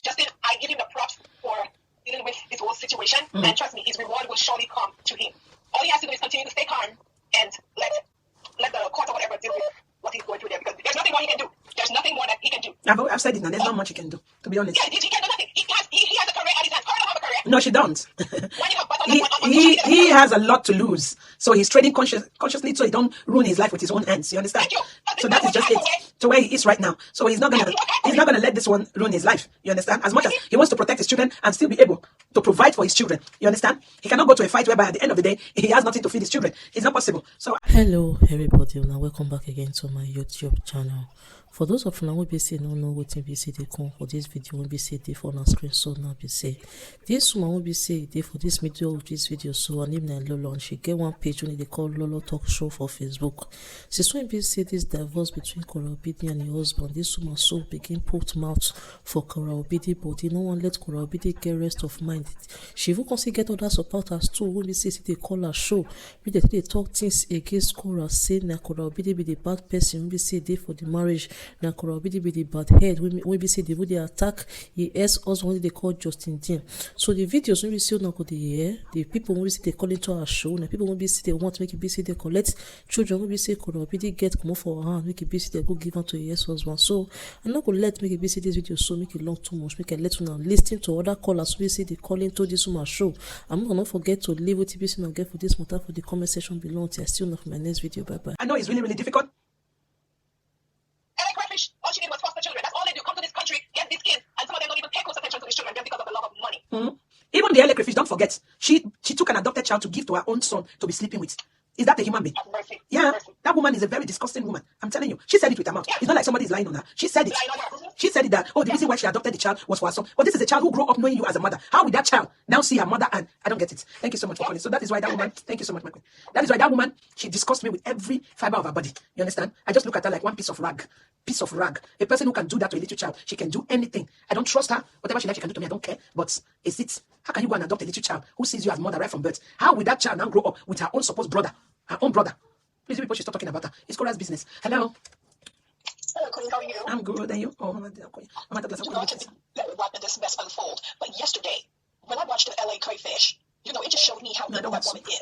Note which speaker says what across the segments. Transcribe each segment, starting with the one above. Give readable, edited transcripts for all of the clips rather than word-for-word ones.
Speaker 1: Justin, I give him the props for dealing with this whole situation, and trust me, his reward will surely come to him. All he has to do is continue to stay calm and let the court or whatever deal with what he's going through there, because there's nothing more he can do. There's nothing more that he can do.
Speaker 2: I've said it now. There's not much he can do, to be honest.
Speaker 1: Yeah, he can do nothing. He has a career at his hands. Carla have a career.
Speaker 2: No, she don't. He has a lot to lose, so he's trading consciously so he don't ruin his life with his own hands. You understand?
Speaker 1: Thank you.
Speaker 2: So that is just it. To where he is right now. So he's not gonna let this one ruin his life. You understand? As much as he wants to protect his children and still be able to provide for his children. You understand? He cannot go to a fight whereby at the end of the day he has nothing to feed his children. It's not possible. So
Speaker 3: hello everybody, and welcome back again to my YouTube channel. For those of you who be say no know what be say they come for this video, won't be say they for on screen, so now be say this woman won't be say they for this middle of this video. So her name is Lolo, and she get one page when they call Lolo Talk Show for Facebook. Since when be say this divorce between Korra Obido and her husband, this woman so begin put mouth for Korra Obido, but no one let Korra Obido get rest of mind. She even consider get other supporters too. When be say they call her show, they talk things against Korra, say na Korra Obido be the bad person. When be say they for the marriage. Now Korra Obido be the bad head. When we say they attack he ex-husband they call Justin Dean. So the videos when we see now go the people when we see they call into our show, and people when we see they want to make it be say they collect children, when we say Korra Obido get come for her hand, make it be say they go give her to her ex-husband. So I'm not gonna let make it be say this video so make it long too much, make it let you now listen to other callers we say they call into this woman show. I'm not gonna forget to leave what TBC now get for this matter for the comment section below. Until I still know for my next video. Bye bye.
Speaker 2: I know it's really difficult.
Speaker 1: All she did was foster children. That's all they do. Come to this country, get these kids, and some of them don't even pay close attention to these children just because of the love of money.
Speaker 2: Even the LA crayfish, don't forget, she took an adopted child to give to her own son to be sleeping with. Is that a human being?
Speaker 1: Mercy.
Speaker 2: Yeah,
Speaker 1: Mercy.
Speaker 2: that woman is a very disgusting woman. I'm telling you. She said it with her mouth. It's not like somebody is lying on her. She said it. She said it that, the reason why she adopted the child was for her son. But this is a child who grew up knowing you as a mother. How will that child now see her mother? And I don't get it. Thank you so much for calling. So that is why that woman, thank you so much, my queen. That is why that woman, she disgusts me with every fiber of her body. You understand? I just look at her like one piece of rag. A person who can do that to a little child. She can do anything. I don't trust her. Whatever she likes, she can do to me. I don't care. But is it? How can you go and adopt a little child who sees you as mother right from birth? How will that child now grow up with her own supposed brother? Her own brother. Please, people should stop talking about her. It's Korra's business. Hello.
Speaker 1: Hello, Queen. How are you?
Speaker 2: I'm good. And you? Oh, I'm
Speaker 1: watching this mess unfold. But yesterday, when I watched the LA crayfish, it just showed me how evil that woman is.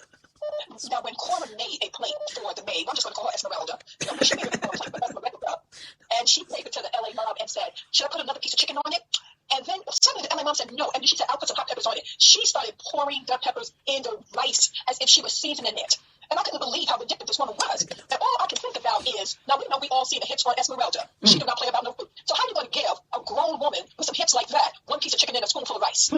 Speaker 1: Now, when Korra made a plate for the maid, I'm just going to call her Esmeralda. She made a plate for Esmeralda, and she gave it to the LA mom and said, "Should I put another piece of chicken on it?" And then suddenly the LA mom said no, and then she said, "I'll put some hot peppers on it." She started pouring the peppers in the rice as if she was seasoning it. And I couldn't believe how ridiculous this woman was. And all I can think about is, now we know we all see the hits on Esmeralda. She do not play about no food. So how are you going to give a grown woman with some hits like that one piece of chicken and a spoonful of rice?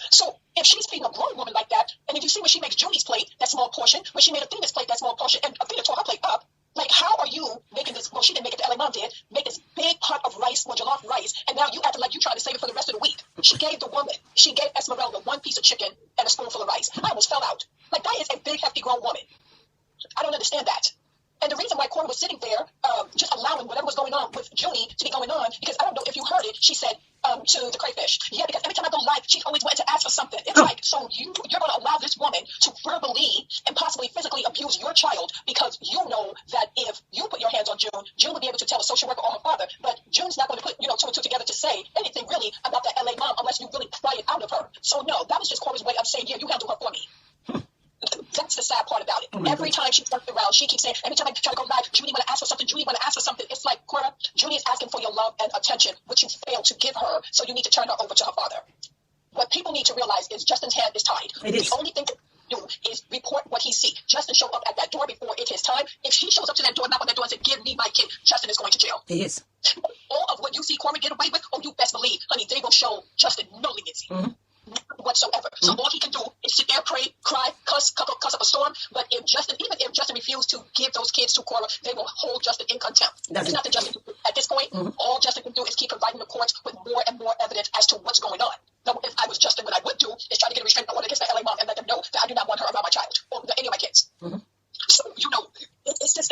Speaker 1: So if she's feeding a grown woman like that, and then you see when she makes Junie's plate, that small portion, when she made Athena's plate, that small portion, and Athena tore her plate up, like how are you making this, well she didn't make it, the LA mom did, make this big pot of rice or jollof rice, and now you acting like you trying to save it for the rest of the week. She gave Esmeralda one piece of chicken and a spoonful of rice. I almost fell out. Like that is a big, hefty grown woman. I don't understand that. And the reason why Korra was sitting there, just allowing whatever was going on with Junie to be going on, because I don't know if you heard it, she said to the crayfish, yeah, because every time I go live, she's always went to ask for something. It's like, so you're going to allow this woman to verbally and possibly physically abuse your child because you know that if you put your hands on June will be able to tell a social worker or her father, but June's not going to put, two and two together to say anything really about the LA mom unless you really pry it out of her. So no, that was just Korra's way of saying, yeah, you handle her for me. That's the sad part about it. Every time she turns around, she keeps saying, every time I try to go live, Junie want to ask for something, Junie want to ask for something. It's like, Korra, Junie is asking for your love and attention, which you failed to give her, so you need to turn her over to her father. What people need to realize is Justin's hand is tied. The only thing to do is report what he sees. Justin showed up at that door before it's his time. If he shows up to that door, knock on that door and says, give me my kid, Justin is going to jail.
Speaker 2: He is.
Speaker 1: All of what you see Korra get away with, you best believe, honey, they will show Justin no leniency. Whatsoever. So all he can do is sit there, pray, cry, cuss up a storm. But even if Justin refused to give those kids to Korra, they will hold Justin in contempt. It's not that Justin at this point. All Justin can do is keep providing the courts with more and more evidence as to what's going on. Now, if I was Justin, what I would do is try to get a restraining order against the LA mom and let them know that I do not want her around my child or any of my kids. So it's just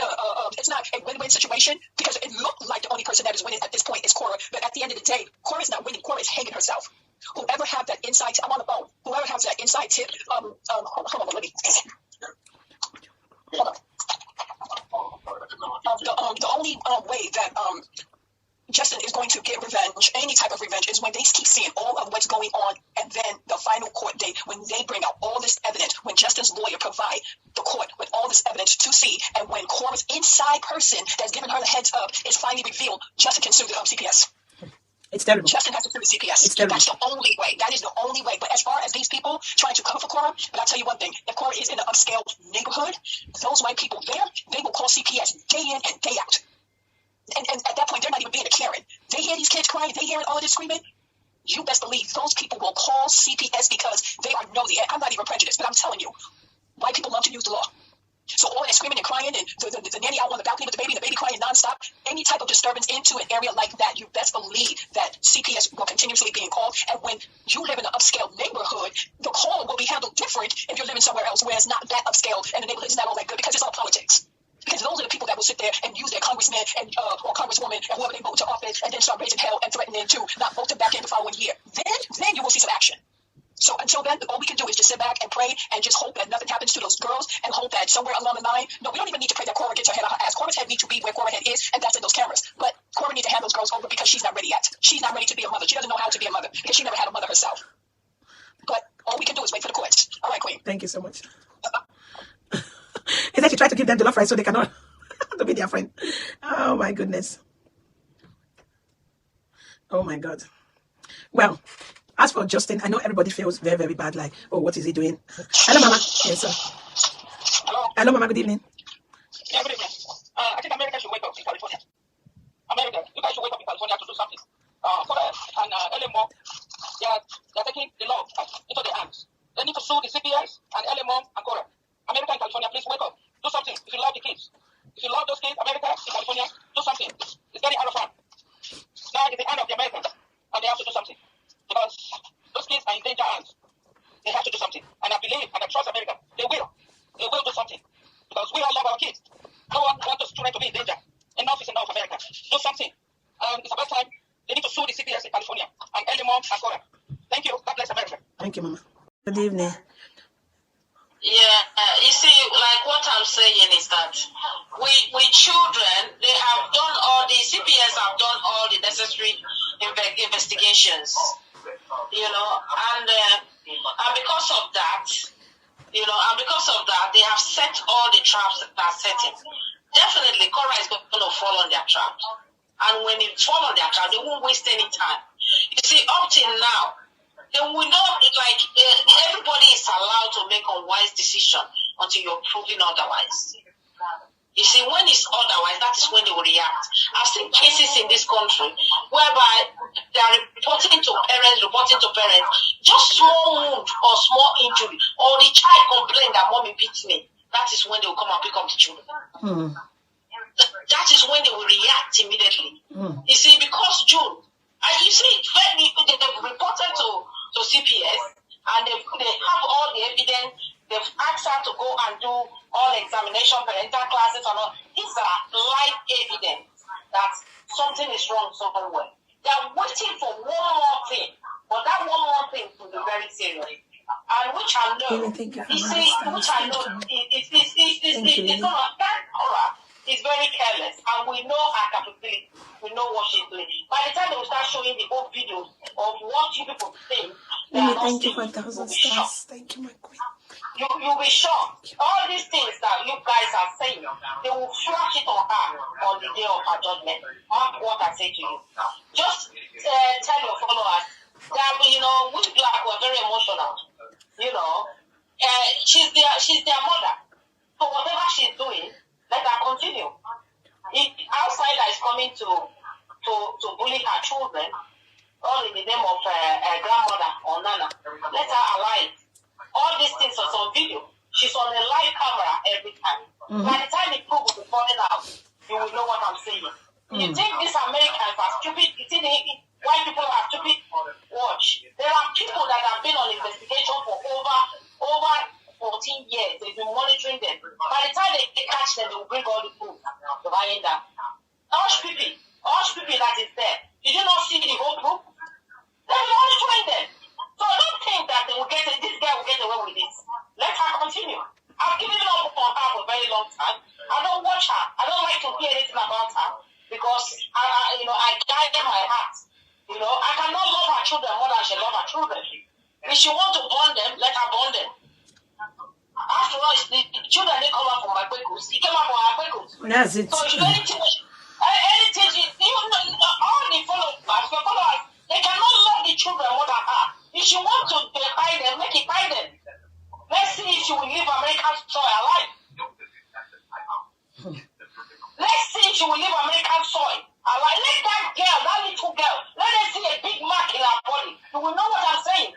Speaker 1: it's not a win-win situation because it looked like the only person that is winning at this point is Korra. But at the end of the day, Korra is not winning. Korra is hanging herself. Whoever have that inside, I'm on the phone. Whoever has that inside tip, hold on, let me. Hold on. The only way that Justin is going to get revenge, any type of revenge, is when they keep seeing all of what's going on, and then the final court date, when they bring out all this evidence, when Justin's lawyer provide the court with all this evidence to see, and when Korra's inside person that's giving her the heads up is finally revealed, Justin can sue the CPS.
Speaker 2: It's terrible.
Speaker 1: Justin has to sue the CPS.
Speaker 2: It's terrible.
Speaker 1: That's the only way. That is the only way. But as far as these people trying to cover for Korra, but I'll tell you one thing. If Korra is in an upscale neighborhood, those white people there, they will call CPS day in and day out. And at that point, they're not even being a Karen. They hear these kids crying. They hearing all of this screaming. You best believe those people will call CPS because they are nosy. And I'm not even prejudiced, but I'm telling you, white people love to use the law. So all that screaming and crying and the nanny out on the balcony with the baby crying nonstop, any type of disturbance into an area like that, you best believe that CPS will continuously be called. And when you live in an upscale neighborhood, the call will be handled different if you're living somewhere else where it's not that upscale and the neighborhood is not all that good, because it's all politics. Because those are the people that will sit there and use their congressman and or congresswoman and whoever they vote to office and then start raising hell and threatening to not vote them back in the following year. Then you will see some action. So until then, all we can do is just sit back and pray and just hope that nothing happens to those girls and hope that somewhere along the line, no, we don't even need to pray that Korra gets her head out her ass. Korra's head needs to be where Korra's head is, and that's in those cameras. But Korra needs to hand those girls over because she's not ready yet. She's not ready to be a mother. She doesn't know how to be a mother because she never had a mother herself. But all we can do is wait for the courts. All right, Queen.
Speaker 2: Thank you so much. Is that she tried to give them the love right so they cannot to be their friend. Oh my goodness. Oh my God. Well, as for Justin, I know everybody feels very, very bad. Like, oh, what is he doing? Hello, Mama. Yes, sir.
Speaker 1: Hello.
Speaker 2: Hello, Mama. Good evening.
Speaker 1: Yeah, good evening. I think America should wake up in California. America, you guys should wake up in California to do something. Korra and LMO, they're taking the law into their hands. They need to sue the CPS and LMO and Korra. America and California, please wake up. Do something. If you love the kids, if you love those kids, America and California, do something. It's getting out of hand. Now it's the hand of the Americans, and they have to do something. Because those kids are in danger hands. They have to do something. And I believe and I trust America. They will. They will do something. Because we all love our kids. No one wants those children to be in danger. Enough is enough, America. Do something. It's about time. They need to sue the CPS in California and early mom and Korra. Thank you. God bless America.
Speaker 2: Thank you, Mama. Good evening.
Speaker 4: Yeah, you see, like what I'm saying is that with children, they have done all the CPS have done all the necessary investigations, you know, and because of that, they have set all the traps that are setting. Definitely, Korra is going to fall on their traps, and when they fall on their traps, they won't waste any time. You see, up till now, then we know, like, everybody is allowed to make a wise decision until you're proven otherwise. You see, when it's otherwise, that is when they will react. I've seen cases in this country whereby they are reporting to parents, just small wound or small injury, or the child complained that mommy beat me. That is when they will come and pick up the children. That is when they will react immediately. You see, because June, you see, they've reported to CPS, and they have all the evidence. They've asked her to go and do all examination, parental classes, and all. These are live evidence that something is wrong somewhere. They are waiting for one more thing, but that one more thing will be very serious. And which I know, it's very careless, and we know her capability. We know what she's doing. By the time they will start showing the old videos of what you people think,
Speaker 2: Thank you for 1,000 stars. Thank you, my queen.
Speaker 4: You'll be shocked. All these things that you guys are saying, they will flash it on her on the day of her judgment. Mark what I say to you. Just tell your followers that, you know, we black were very emotional. You know, she's their mother. So whatever she's doing, let her continue. If outsider is coming to bully her children, all in the name of grandmother or nana, let her allow it. All these things are on video. She's on a live camera every time. By the time the proof will be falling out, you will know what I'm saying. You think these Americans are stupid? You think white people are stupid? Watch. There are people that have been on investigation for over 14 years. They've been monitoring them. By the time they catch them, they will bring all the proof behind that. Hush people that is there. Did you not see the whole group? They're monitoring them. So I don't think that they will this guy will get away with this. Let her continue. I've given up on her for a very long time. I don't watch her. I don't like to hear anything about her because I more than she loves her children. If she wants to burn them, let her burn them. After all, the children didn't come out from my Quakos. He came out from our Quakos.
Speaker 2: That's it.
Speaker 4: So if anything, all the followers, they cannot love the children more than her. If she wants to buy them, make it buy them. Let's see if she will leave American soil alive. Let's see if she will leave American soil alive. Let that girl, that little girl, let her see a big mark in her body. You will know what I'm saying.